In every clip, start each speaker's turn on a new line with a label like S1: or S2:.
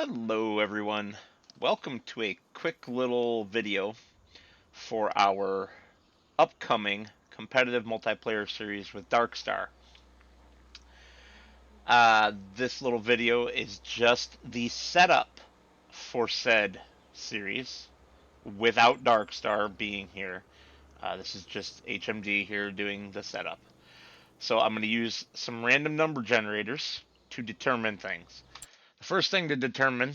S1: Hello everyone. Welcome to a quick little video for our upcoming competitive multiplayer series with DarkStar. This little video is just the setup for said series without DarkStar being here. This is just HMD here doing the setup. So I'm going to use some random number generators to determine things. The first thing to determine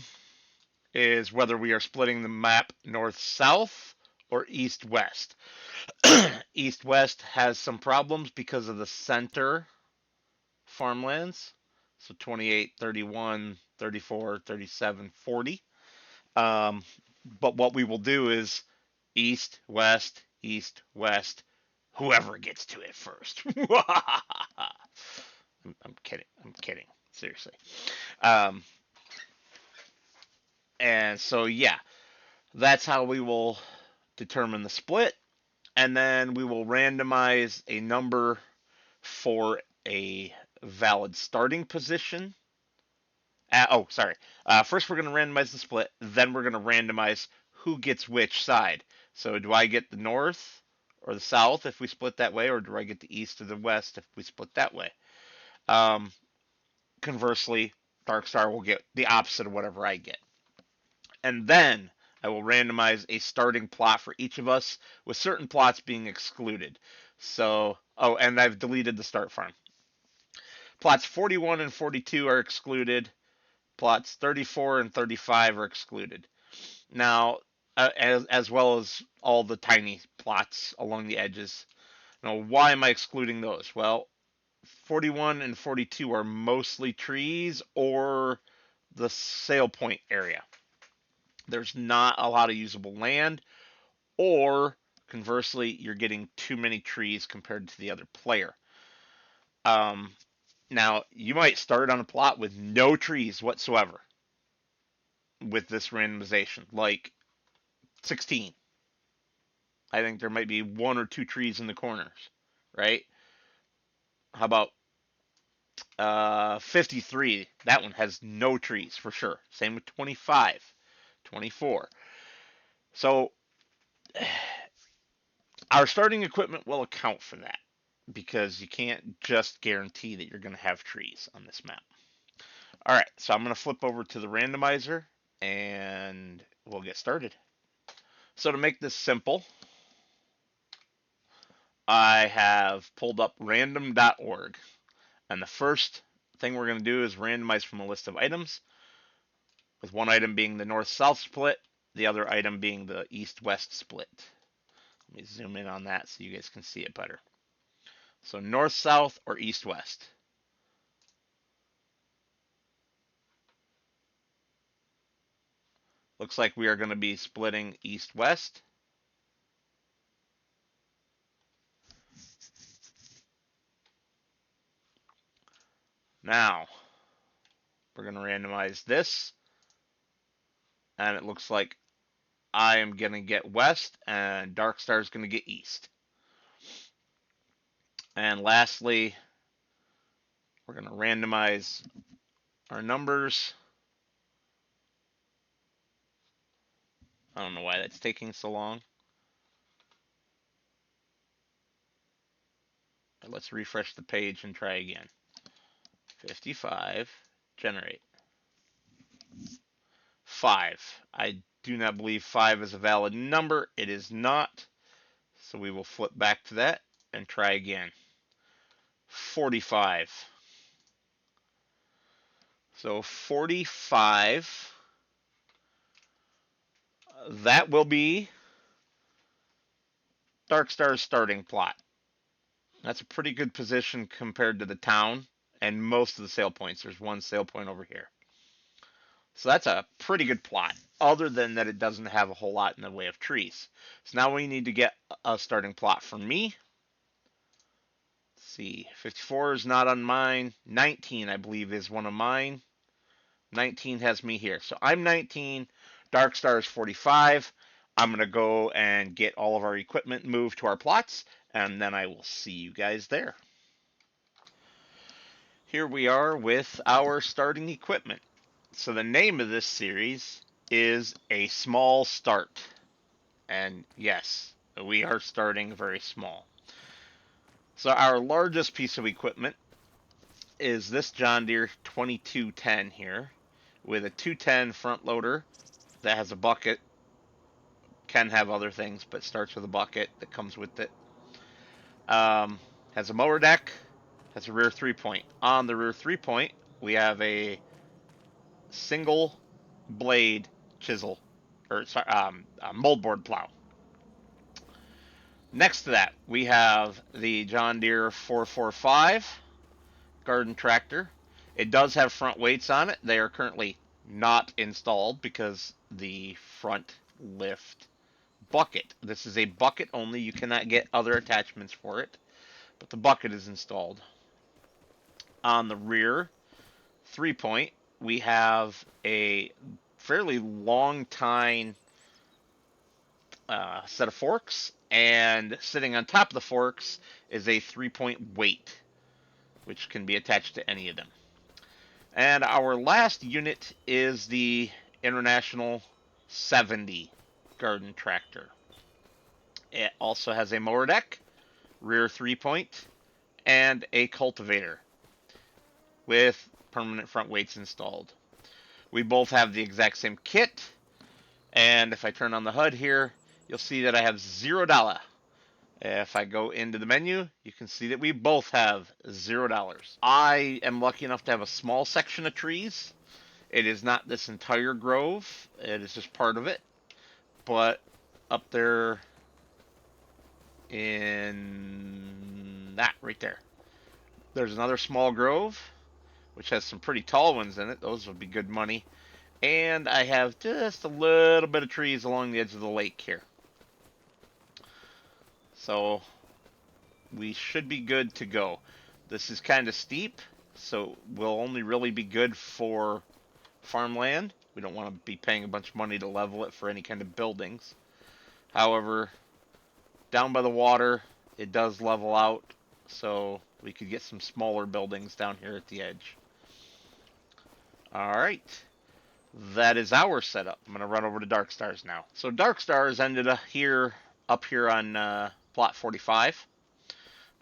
S1: is whether we are splitting the map north-south or east-west. East-west has some problems because of the center farmlands. So 28, 31, 34, 37, 40. But what we will do is east, west, whoever gets to it first. I'm kidding. I'm kidding. Seriously. Um, and so, yeah, that's how we will determine the split. And then we will randomize a number for a valid starting position. Sorry. First, we're going to randomize the split. Then we're going to randomize who gets which side. So, do I get the north or the south if we split that way, or do I get the east or the west if we split that way? Um, Conversely, DarkStar will get the opposite of whatever I get. And then I will randomize a starting plot for each of us, with certain plots being excluded. So, and I've deleted the start farm. Plots 41 and 42 are excluded. Plots 34 and 35 are excluded. Now, as well as all the tiny plots along the edges. Now, why am I excluding those? Well, 41 and 42 are mostly trees or the sale point area. There's not a lot of usable land, or conversely, you're getting too many trees compared to the other player. Now, you might start on a plot with no trees whatsoever with this randomization, like 16. I think there might be one or two trees in the corners, right? How about 53? That one has no trees for sure. Same with 25, 24. So our starting equipment will account for that because you can't just guarantee that you're going to have trees on this map. All right, so I'm going to flip over to the randomizer and we'll get started. So to make this simple, I have pulled up random.org, and the first thing we're going to do is randomize from a list of items, with one item being the north-south split, the other item being the east-west split. Let me zoom in on that so you guys can see it better. So north-south or east-west. Looks like we are going to be splitting east-west. Now, we're going to randomize this, and it looks like I am going to get west, and DarkStar is going to get east. And lastly, we're going to randomize our numbers. I don't know why that's taking so long. Let's refresh the page and try again. 55, generate. 5. I do not believe 5 is a valid number. It is not. So we will flip back to that and try again. 45. So 45. That will be DarkStar's starting plot. That's a pretty good position compared to the town and most of the sale points. There's one sale point over here. So that's a pretty good plot, other than that it doesn't have a whole lot in the way of trees. So now we need to get a starting plot for me. Let's see, 54 is not on mine. 19, I believe, is one of mine. 19 has me here. So I'm 19. DarkStar is 45. I'm going to go and get all of our equipment moved to our plots, and then I will see you guys there. Here we are with our starting equipment. So the name of this series is A Small Start. And yes, we are starting very small. So our largest piece of equipment is this John Deere 2210 here with a 210 front loader that has a bucket. Can have other things, but starts with a bucket that comes with it. Um, has a mower deck, has a rear 3-point. On the rear 3-point, we have a single blade chisel, or sorry, a moldboard plow. Next to that, we have the John Deere 445 garden tractor. It does have front weights on it. They are currently not installed because the front lift bucket. This is a bucket only. You cannot get other attachments for it, but the bucket is installed. On the rear 3-point, we have a fairly long tine set of forks, and sitting on top of the forks is a 3-point weight, which can be attached to any of them. And our last unit is the International 70 garden tractor. It also has a mower deck, rear 3-point, and a cultivator with permanent front weights installed. We both have the exact same kit, and if I turn on the HUD here, you'll see that I have $0. If I go into the menu, you can see that we both have $0. I am lucky enough to have a small section of trees. It is not this entire grove, it is just part of it. But up there in that right there, there's another small grove, which has some pretty tall ones in it. Those would be good money. And I have just a little bit of trees along the edge of the lake here. So we should be good to go. This is kind of steep, so we'll only really be good for farmland. We don't want to be paying a bunch of money to level it for any kind of buildings. However, down by the water, it does level out, so we could get some smaller buildings down here at the edge. Alright, that is our setup. I'm going to run over to DarkStars now. So DarkStars ended up here on plot 45.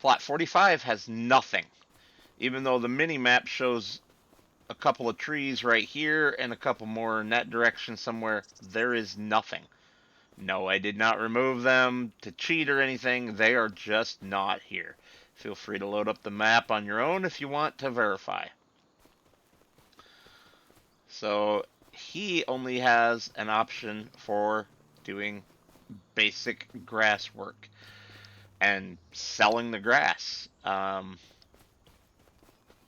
S1: Plot 45 has nothing, even though the mini-map shows a couple of trees right here and a couple more in that direction somewhere. There is nothing. No, I did not remove them to cheat or anything. They are just not here. Feel free to load up the map on your own if you want to verify. So he only has an option for doing basic grass work and selling the grass to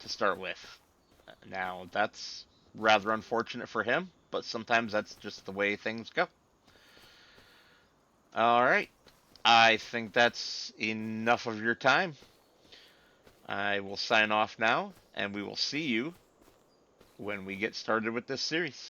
S1: start with. Now, that's rather unfortunate for him, but sometimes that's just the way things go. Alright, I think that's enough of your time. I will sign off now, and we will see you when we get started with this series.